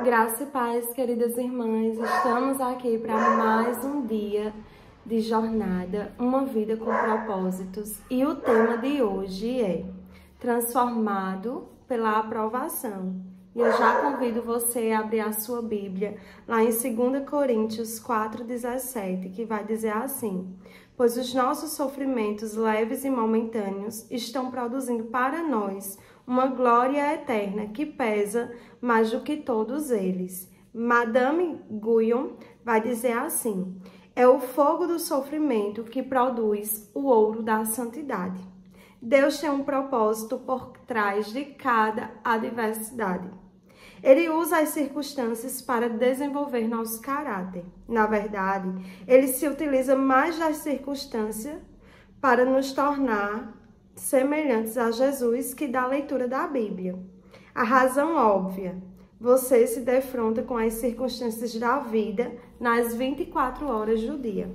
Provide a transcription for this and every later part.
Graça e paz, queridas irmãs, estamos aqui para mais um dia de jornada, uma vida com propósitos. E o tema de hoje é transformado pela aprovação. E eu já convido você a abrir a sua Bíblia lá em 2 Coríntios 4,17, que vai dizer assim: pois os nossos sofrimentos leves e momentâneos estão produzindo para nós uma glória eterna que pesa mais do que todos eles. Madame Guyon vai dizer assim: é o fogo do sofrimento que produz o ouro da santidade. Deus tem um propósito por trás de cada adversidade. Ele usa as circunstâncias para desenvolver nosso caráter. Na verdade, ele se utiliza mais das circunstâncias para nos tornar semelhantes a Jesus que da leitura da Bíblia. A razão óbvia: você se defronta com as circunstâncias da vida nas 24 horas do dia.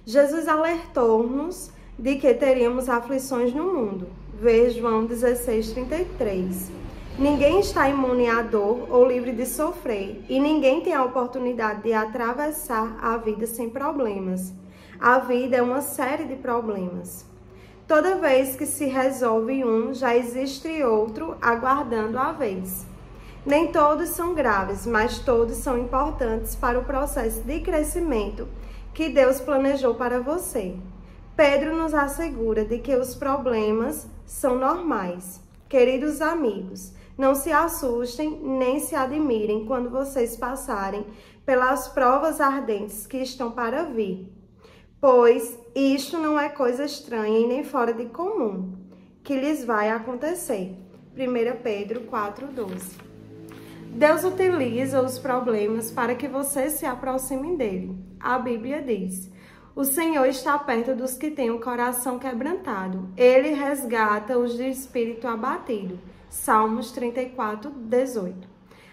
Jesus alertou-nos de que teríamos aflições no mundo. Vê João 16:33. Ninguém está imune à dor ou livre de sofrer, e ninguém tem a oportunidade de atravessar a vida sem problemas. A vida é uma série de problemas. Toda vez que se resolve um, já existe outro aguardando a vez. Nem todos são graves, mas todos são importantes para o processo de crescimento que Deus planejou para você. Pedro nos assegura de que os problemas são normais. Queridos amigos, não se assustem nem se admirem quando vocês passarem pelas provas ardentes que estão para vir, pois isto não é coisa estranha e nem fora de comum que lhes vai acontecer. 1 Pedro 4:12. Deus utiliza os problemas para que você se aproxime dele. A Bíblia diz: o Senhor está perto dos que têm o coração quebrantado. Ele resgata os de espírito abatido. Salmos 34:18.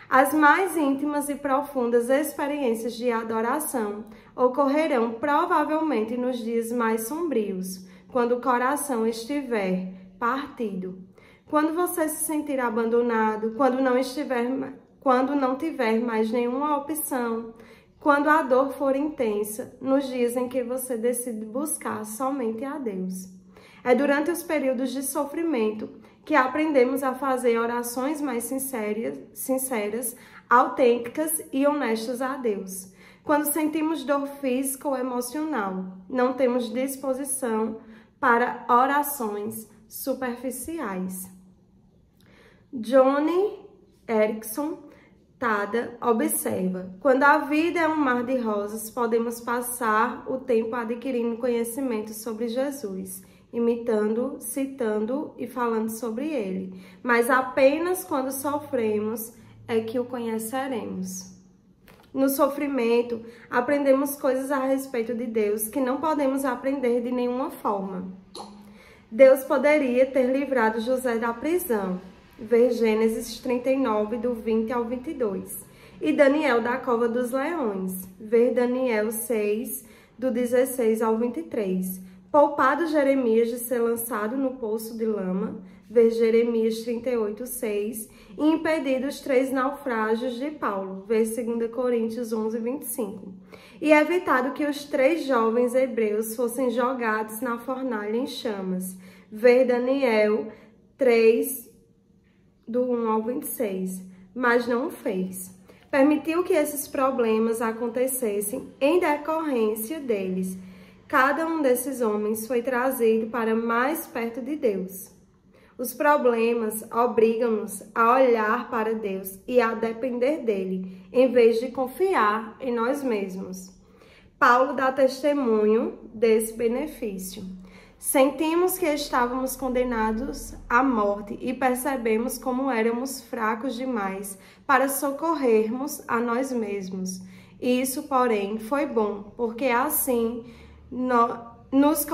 As mais íntimas e profundas experiências de adoração ocorrerão provavelmente nos dias mais sombrios, quando o coração estiver partido. Quando você se sentir abandonado, quando não tiver mais nenhuma opção, quando a dor for intensa, nos dias em que você decide buscar somente a Deus. É durante os períodos de sofrimento que aprendemos a fazer orações mais sinceras, autênticas e honestas a Deus. Quando sentimos dor física ou emocional, não temos disposição para orações superficiais. Johnny Erickson Tada observa: quando a vida é um mar de rosas, podemos passar o tempo adquirindo conhecimento sobre Jesus, imitando, citando e falando sobre ele. Mas apenas quando sofremos é que o conheceremos. No sofrimento, aprendemos coisas a respeito de Deus que não podemos aprender de nenhuma forma. Deus poderia ter livrado José da prisão. Ver Gênesis 39, do 20 ao 22. E Daniel da cova dos leões. Ver Daniel 6, do 16 ao 23. Poupado Jeremias de ser lançado no poço de lama. Ver Jeremias 38, 6. E impedido os 3 naufrágios de Paulo. Ver 2 Coríntios 11, 25. E evitado que os 3 jovens hebreus fossem jogados na fornalha em chamas. Ver Daniel 3, do 1 ao 26, mas não o fez. Permitiu que esses problemas acontecessem em decorrência deles. Cada um desses homens foi trazido para mais perto de Deus. Os problemas obrigam-nos a olhar para Deus e a depender dele, em vez de confiar em nós mesmos. Paulo dá testemunho desse benefício. Sentimos que estávamos condenados à morte e percebemos como éramos fracos demais para socorrermos a nós mesmos. Isso, porém, foi bom, porque assim nós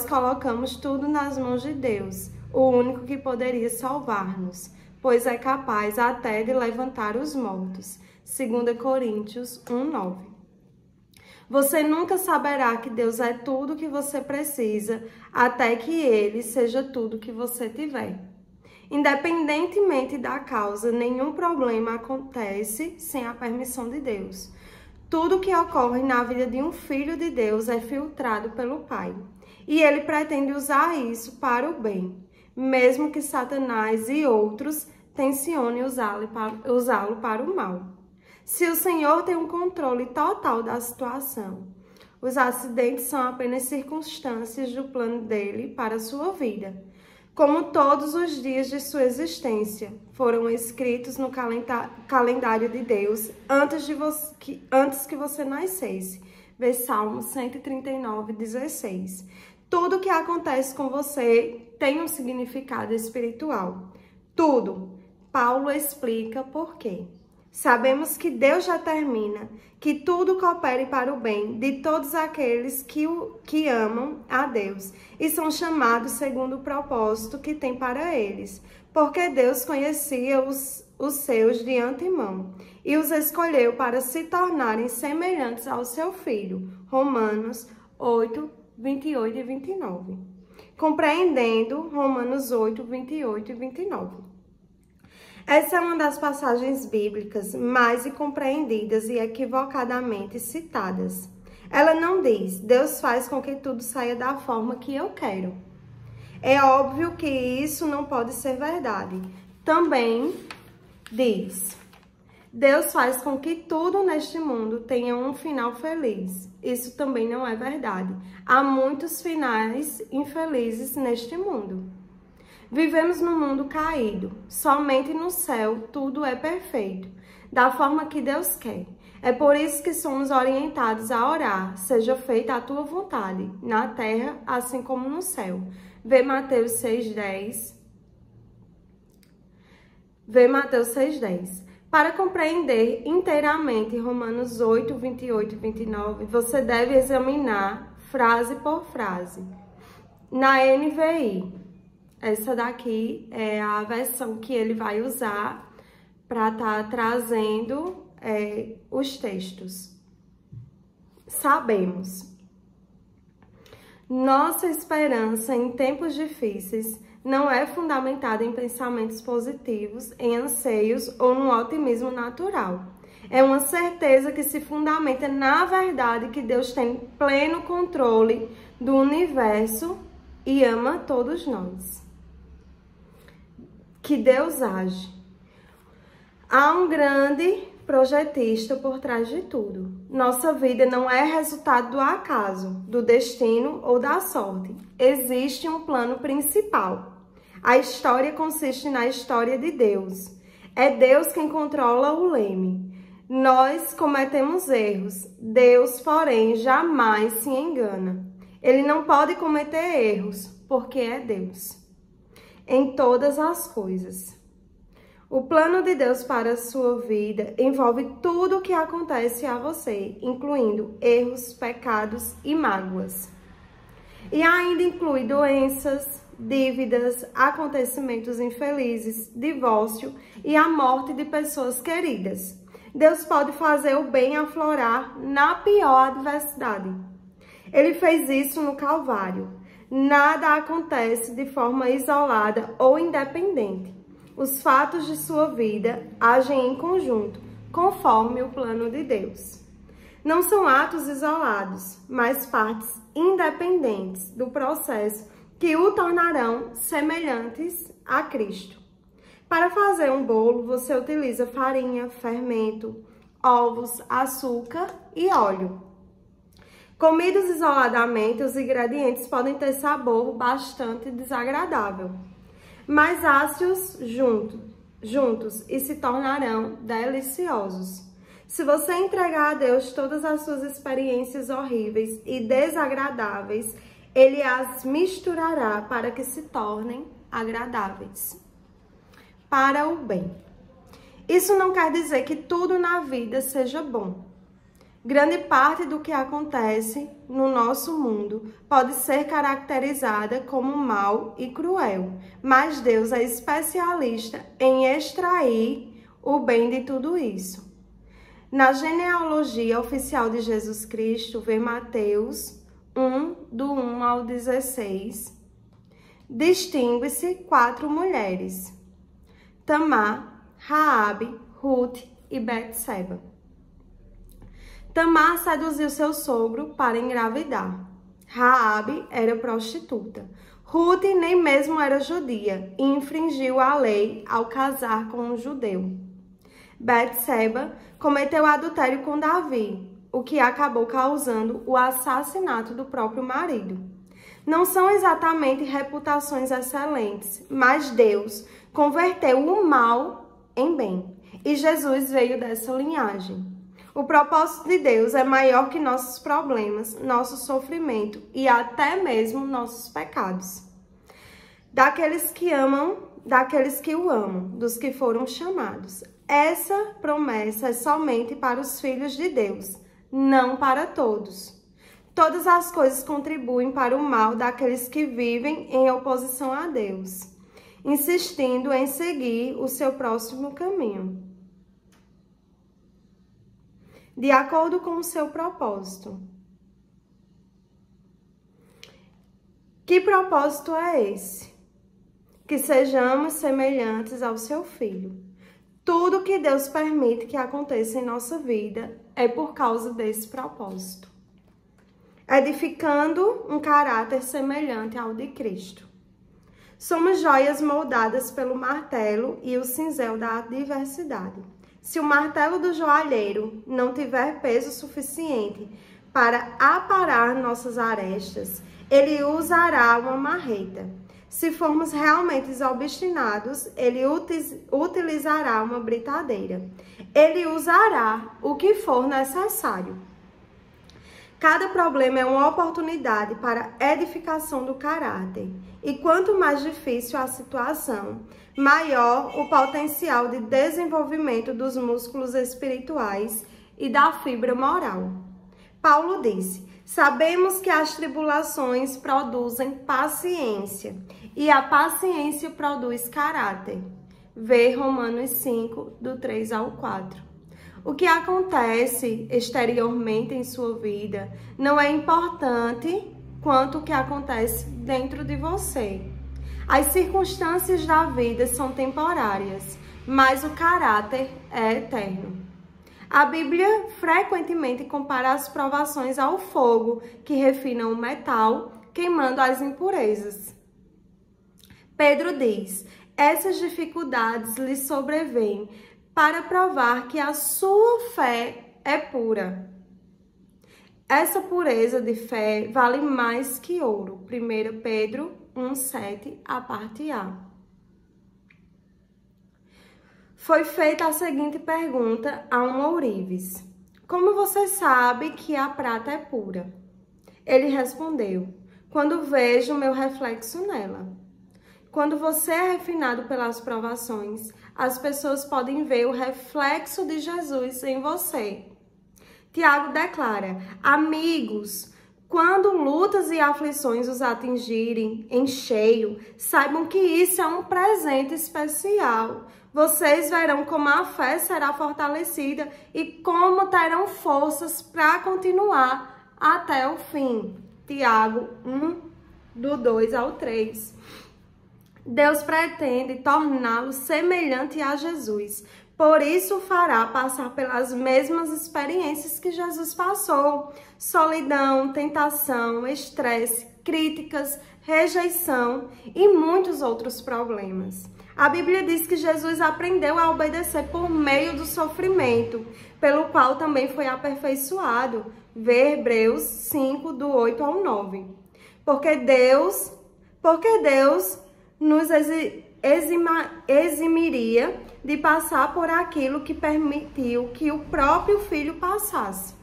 colocamos tudo nas mãos de Deus, o único que poderia salvar-nos, pois é capaz até de levantar os mortos. 2 Coríntios 1:9. Você nunca saberá que Deus é tudo o que você precisa, até que Ele seja tudo o que você tiver. Independentemente da causa, nenhum problema acontece sem a permissão de Deus. Tudo que ocorre na vida de um filho de Deus é filtrado pelo Pai. E ele pretende usar isso para o bem, mesmo que Satanás e outros tensionem usá-lo para o mal. Se o Senhor tem um controle total da situação, os acidentes são apenas circunstâncias do plano dele para a sua vida. Como todos os dias de sua existência foram escritos no calendário de Deus antes que você nascesse. Vê Salmo 139, 16. Tudo que acontece com você tem um significado espiritual. Tudo. Paulo explica por quê. Sabemos que Deus determina que tudo coopere para o bem de todos aqueles que amam a Deus e são chamados segundo o propósito que tem para eles, porque Deus conhecia os seus de antemão e os escolheu para se tornarem semelhantes ao seu Filho. Romanos 8, 28 e 29. Compreendendo Romanos 8, 28 e 29. Essa é uma das passagens bíblicas mais incompreendidas e equivocadamente citadas. Ela não diz, Deus faz com que tudo saia da forma que eu quero. É óbvio que isso não pode ser verdade. Também diz, Deus faz com que tudo neste mundo tenha um final feliz. Isso também não é verdade. Há muitos finais infelizes neste mundo. Vivemos num mundo caído. Somente no céu tudo é perfeito, da forma que Deus quer. É por isso que somos orientados a orar. Seja feita a tua vontade, na terra assim como no céu. Vê Mateus 6,10. Para compreender inteiramente Romanos 8, 28 e 29, você deve examinar frase por frase. Na NVI. Essa daqui é a versão que ele vai usar para estar trazendo os textos. Sabemos. Nossa esperança em tempos difíceis não é fundamentada em pensamentos positivos, em anseios ou no otimismo natural. É uma certeza que se fundamenta na verdade que Deus tem pleno controle do universo e ama todos nós. Que Deus age. Há um grande projetista por trás de tudo. Nossa vida não é resultado do acaso, do destino ou da sorte. Existe um plano principal. A história consiste na história de Deus. É Deus quem controla o leme. Nós cometemos erros. Deus, porém, jamais se engana. Ele não pode cometer erros, porque é Deus. Em todas as coisas. O plano de Deus para a sua vida envolve tudo o que acontece a você, incluindo erros, pecados e mágoas. E ainda inclui doenças, dívidas, acontecimentos infelizes, divórcio e a morte de pessoas queridas. Deus pode fazer o bem aflorar na pior adversidade. Ele fez isso no Calvário. Nada acontece de forma isolada ou independente. Os fatos de sua vida agem em conjunto, conforme o plano de Deus. Não são atos isolados, mas partes independentes do processo que o tornarão semelhantes a Cristo. Para fazer um bolo, você utiliza farinha, fermento, ovos, açúcar e óleo. Comidos isoladamente, os ingredientes podem ter sabor bastante desagradável, mas ácidos juntos e se tornarão deliciosos. Se você entregar a Deus todas as suas experiências horríveis e desagradáveis, Ele as misturará para que se tornem agradáveis, para o bem. Isso não quer dizer que tudo na vida seja bom. Grande parte do que acontece no nosso mundo pode ser caracterizada como mal e cruel, mas Deus é especialista em extrair o bem de tudo isso. Na genealogia oficial de Jesus Cristo, vê Mateus 1, do 1 ao 16, distingue-se 4 mulheres. Tamar, Raabe, Ruth e Betseba. Tamar seduziu seu sogro para engravidar. Raabe era prostituta. Ruth nem mesmo era judia e infringiu a lei ao casar com um judeu. Betseba cometeu adultério com Davi, o que acabou causando o assassinato do próprio marido. Não são exatamente reputações excelentes, mas Deus converteu o mal em bem, e Jesus veio dessa linhagem. O propósito de Deus é maior que nossos problemas, nosso sofrimento e até mesmo nossos pecados. Daqueles que o amam, dos que foram chamados. Essa promessa é somente para os filhos de Deus, não para todos. Todas as coisas contribuem para o mal daqueles que vivem em oposição a Deus, insistindo em seguir o seu próximo caminho, de acordo com o seu propósito. Que propósito é esse? Que sejamos semelhantes ao seu Filho. Tudo que Deus permite que aconteça em nossa vida é por causa desse propósito, edificando um caráter semelhante ao de Cristo. Somos joias moldadas pelo martelo e o cinzel da adversidade. Se o martelo do joalheiro não tiver peso suficiente para aparar nossas arestas, ele usará uma marreta. Se formos realmente obstinados, ele utilizará uma britadeira. Ele usará o que for necessário. Cada problema é uma oportunidade para a edificação do caráter. E quanto mais difícil a situação, maior o potencial de desenvolvimento dos músculos espirituais e da fibra moral. Paulo disse: sabemos que as tribulações produzem paciência e a paciência produz caráter. Vê Romanos 5, do 3 ao 4. O que acontece exteriormente em sua vida não é importante quanto o que acontece dentro de você. As circunstâncias da vida são temporárias, mas o caráter é eterno. A Bíblia frequentemente compara as provações ao fogo que refina o metal, queimando as impurezas. Pedro diz: essas dificuldades lhe sobrevêm para provar que a sua fé é pura. Essa pureza de fé vale mais que ouro. 1 Pedro 1,7, a parte A. Foi feita a seguinte pergunta a um ourives: como você sabe que a prata é pura? Ele respondeu: quando vejo meu reflexo nela. Quando você é refinado pelas provações, as pessoas podem ver o reflexo de Jesus em você. Tiago declara: amigos, quando lutas e aflições os atingirem em cheio, saibam que isso é um presente especial. Vocês verão como a fé será fortalecida e como terão forças para continuar até o fim. Tiago 1, do 2 ao 3. Deus pretende torná-lo semelhante a Jesus. Por isso o fará passar pelas mesmas experiências que Jesus passou: solidão, tentação, estresse, críticas, rejeição e muitos outros problemas. A Bíblia diz que Jesus aprendeu a obedecer por meio do sofrimento, pelo qual também foi aperfeiçoado. Vê Hebreus 5, do 8 ao 9. Porque Deus nos eximiria de passar por aquilo que permitiu que o próprio Filho passasse.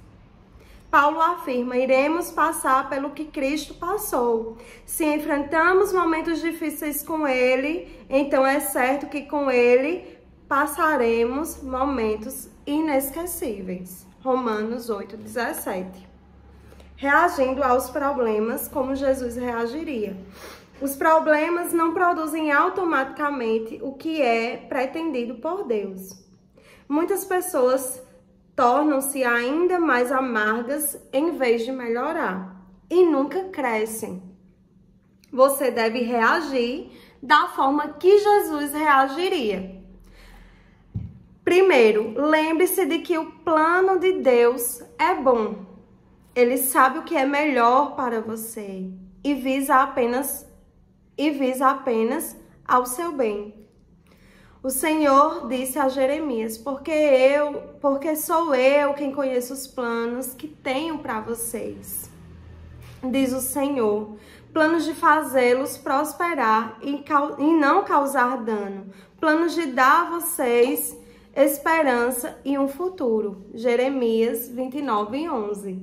Paulo afirma: iremos passar pelo que Cristo passou. Se enfrentamos momentos difíceis com Ele, então é certo que com Ele passaremos momentos inesquecíveis. Romanos 8:17. Reagindo aos problemas como Jesus reagiria. Os problemas não produzem automaticamente o que é pretendido por Deus. Muitas pessoas tornam-se ainda mais amargas em vez de melhorar e nunca crescem. Você deve reagir da forma que Jesus reagiria. Primeiro, lembre-se de que o plano de Deus é bom. Ele sabe o que é melhor para você e visa apenas ao seu bem. O Senhor disse a Jeremias: porque sou eu quem conheço os planos que tenho para vocês. Diz o Senhor, planos de fazê-los prosperar e não causar dano, planos de dar a vocês esperança e um futuro. Jeremias 29:11.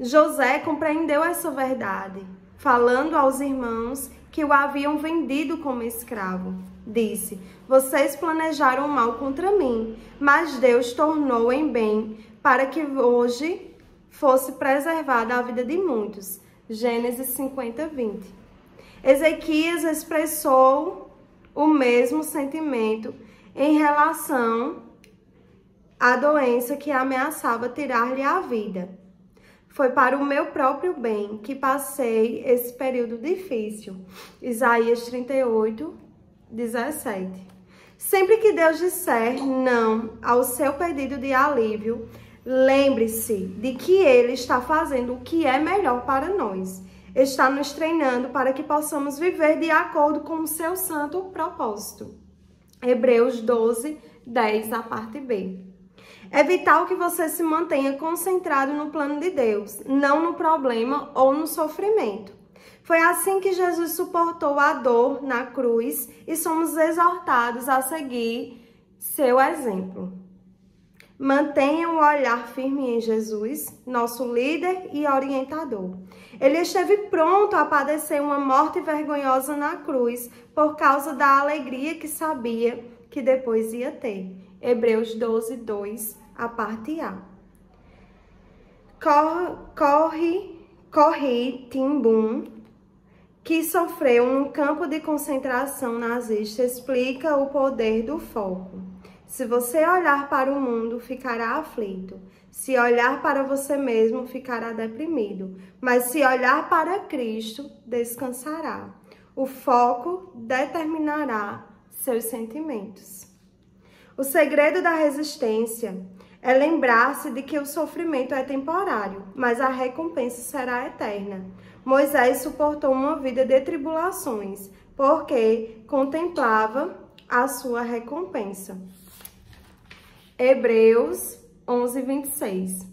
José compreendeu essa verdade, falando aos irmãos que o haviam vendido como escravo. Disse: vocês planejaram mal contra mim, mas Deus tornou em bem para que hoje fosse preservada a vida de muitos. Gênesis 50:20. Ezequias expressou o mesmo sentimento em relação à doença que ameaçava tirar-lhe a vida. Foi para o meu próprio bem que passei esse período difícil. Isaías 38:17. Sempre que Deus disser não ao seu pedido de alívio, lembre-se de que Ele está fazendo o que é melhor para nós. Está nos treinando para que possamos viver de acordo com o seu santo propósito. Hebreus 12:10, a parte B. É vital que você se mantenha concentrado no plano de Deus, não no problema ou no sofrimento. Foi assim que Jesus suportou a dor na cruz e somos exortados a seguir seu exemplo. Mantenha o olhar firme em Jesus, nosso líder e orientador. Ele esteve pronto a padecer uma morte vergonhosa na cruz por causa da alegria que sabia que depois ia ter. Hebreus 12:2, a parte A. Corrie ten Boom, que sofreu um campo de concentração nazista, explica o poder do foco. Se você olhar para o mundo, ficará aflito. Se olhar para você mesmo, ficará deprimido. Mas se olhar para Cristo, descansará. O foco determinará seus sentimentos. O segredo da resistência é lembrar-se de que o sofrimento é temporário, mas a recompensa será eterna. Moisés suportou uma vida de tribulações, porque contemplava a sua recompensa. Hebreus 11:26.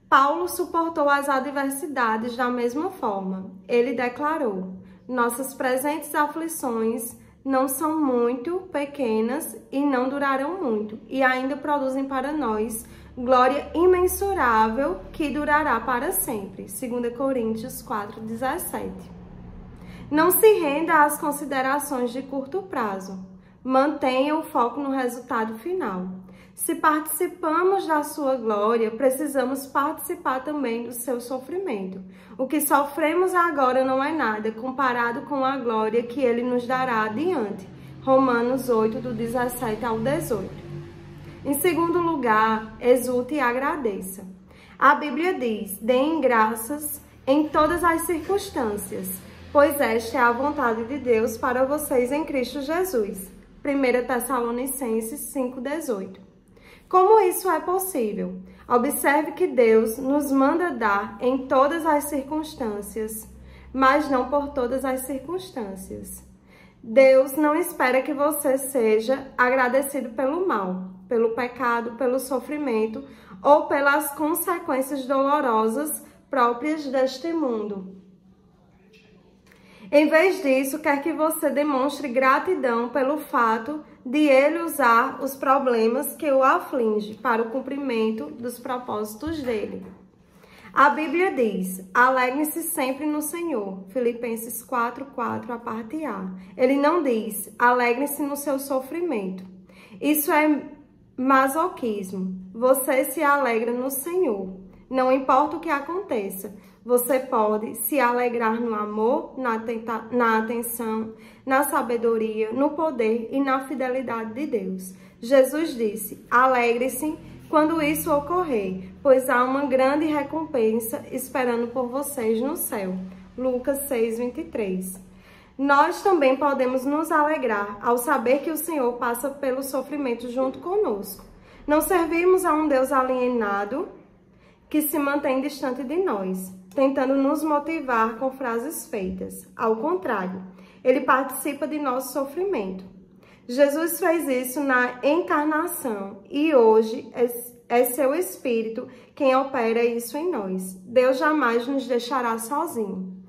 Paulo suportou as adversidades da mesma forma. Ele declarou: nossas presentes aflições não são muito pequenas e não durarão muito, e ainda produzem para nós glória imensurável que durará para sempre. 2 Coríntios 4:17. Não se renda às considerações de curto prazo. Mantenha o foco no resultado final. Se participamos da sua glória, precisamos participar também do seu sofrimento. O que sofremos agora não é nada comparado com a glória que ele nos dará adiante. Romanos 8:17 ao 18. Em segundo lugar, exulte e agradeça. A Bíblia diz: deem graças em todas as circunstâncias, pois esta é a vontade de Deus para vocês em Cristo Jesus. 1 Tessalonicenses 5:18. Como isso é possível? Observe que Deus nos manda dar em todas as circunstâncias, mas não por todas as circunstâncias. Deus não espera que você seja agradecido pelo mal, pelo pecado, pelo sofrimento ou pelas consequências dolorosas próprias deste mundo. Em vez disso, quer que você demonstre gratidão pelo fato de Ele usar os problemas que o afligem para o cumprimento dos propósitos dele. A Bíblia diz: alegre-se sempre no Senhor. Filipenses 4:4, a parte A. Ele não diz: alegre-se no seu sofrimento. Isso é masoquismo. Você se alegra no Senhor. Não importa o que aconteça. Você pode se alegrar no amor, na atenção, na sabedoria, no poder e na fidelidade de Deus. Jesus disse: alegre-se quando isso ocorrer, pois há uma grande recompensa esperando por vocês no céu. Lucas 6:23. nós também podemos nos alegrar ao saber que o Senhor passa pelo sofrimento junto conosco. Não servimos a um Deus alienado que se mantém distante de nós, tentando nos motivar com frases feitas. Ao contrário, Ele participa de nosso sofrimento. Jesus fez isso na encarnação e hoje é seu Espírito quem opera isso em nós. Deus jamais nos deixará sozinho.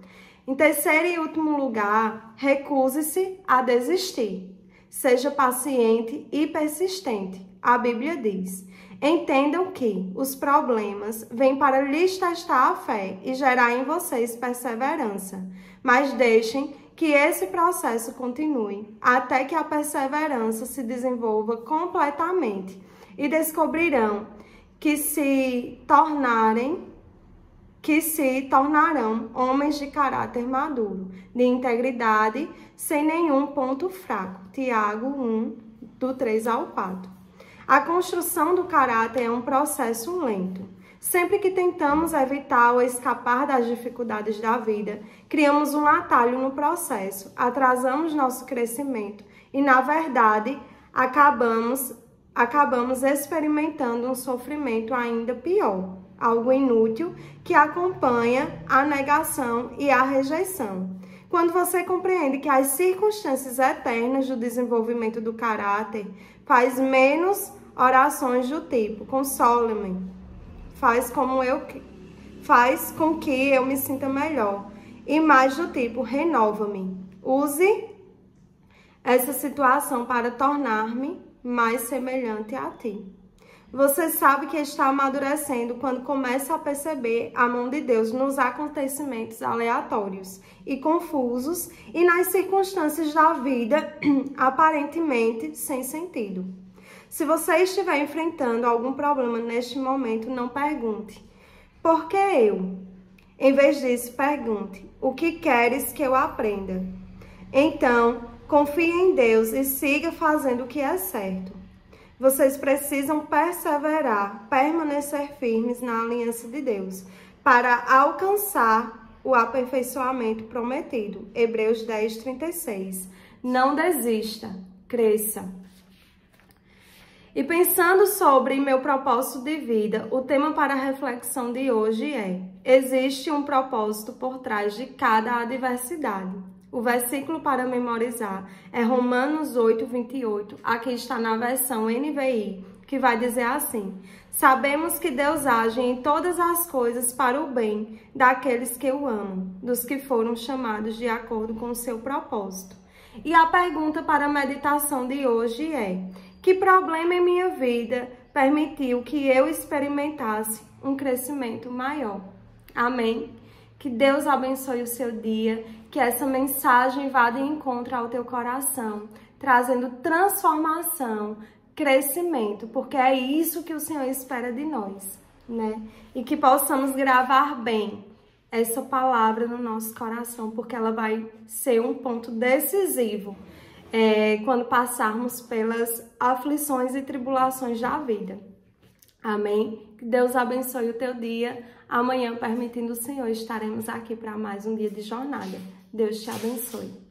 Em terceiro e último lugar, recuse-se a desistir. Seja paciente e persistente. A Bíblia diz: entendam que os problemas vêm para lhes testar a fé e gerar em vocês perseverança, mas deixem que esse processo continue até que a perseverança se desenvolva completamente e descobrirão que se tornarão homens de caráter maduro, de integridade, sem nenhum ponto fraco. Tiago 1, do 3 ao 4. A construção do caráter é um processo lento. Sempre que tentamos evitar ou escapar das dificuldades da vida, criamos um atalho no processo, atrasamos nosso crescimento e, na verdade, acabamos experimentando um sofrimento ainda pior, algo inútil que acompanha a negação e a rejeição. Quando você compreende que as circunstâncias eternas do desenvolvimento do caráter faz menos orações do tipo "console-me", faz com que eu me sinta melhor, e mais do tipo "renova-me". Use essa situação para tornar-me mais semelhante a ti. Você sabe que está amadurecendo quando começa a perceber a mão de Deus nos acontecimentos aleatórios e confusos e nas circunstâncias da vida aparentemente sem sentido. Se você estiver enfrentando algum problema neste momento, não pergunte: por que eu? Em vez disso, pergunte: o que queres que eu aprenda? Então, confie em Deus e siga fazendo o que é certo. Vocês precisam perseverar, permanecer firmes na aliança de Deus, para alcançar o aperfeiçoamento prometido. Hebreus 10, 36. Não desista, cresça. E pensando sobre meu propósito de vida, o tema para a reflexão de hoje é: existe um propósito por trás de cada adversidade. O versículo para memorizar é Romanos 8, 28. Aqui está na versão NVI, que vai dizer assim: sabemos que Deus age em todas as coisas para o bem daqueles que o amam, dos que foram chamados de acordo com o seu propósito. E a pergunta para a meditação de hoje é: que problema em minha vida permitiu que eu experimentasse um crescimento maior? Amém? Que Deus abençoe o seu dia, que essa mensagem vá de encontro ao teu coração, trazendo transformação, crescimento, porque é isso que o Senhor espera de nós, né? E que possamos gravar bem essa palavra no nosso coração, porque ela vai ser um ponto decisivo quando passarmos pelas aflições e tribulações da vida. Amém? Que Deus abençoe o teu dia. Amanhã, permitindo o Senhor, estaremos aqui para mais um dia de jornada. Deus te abençoe.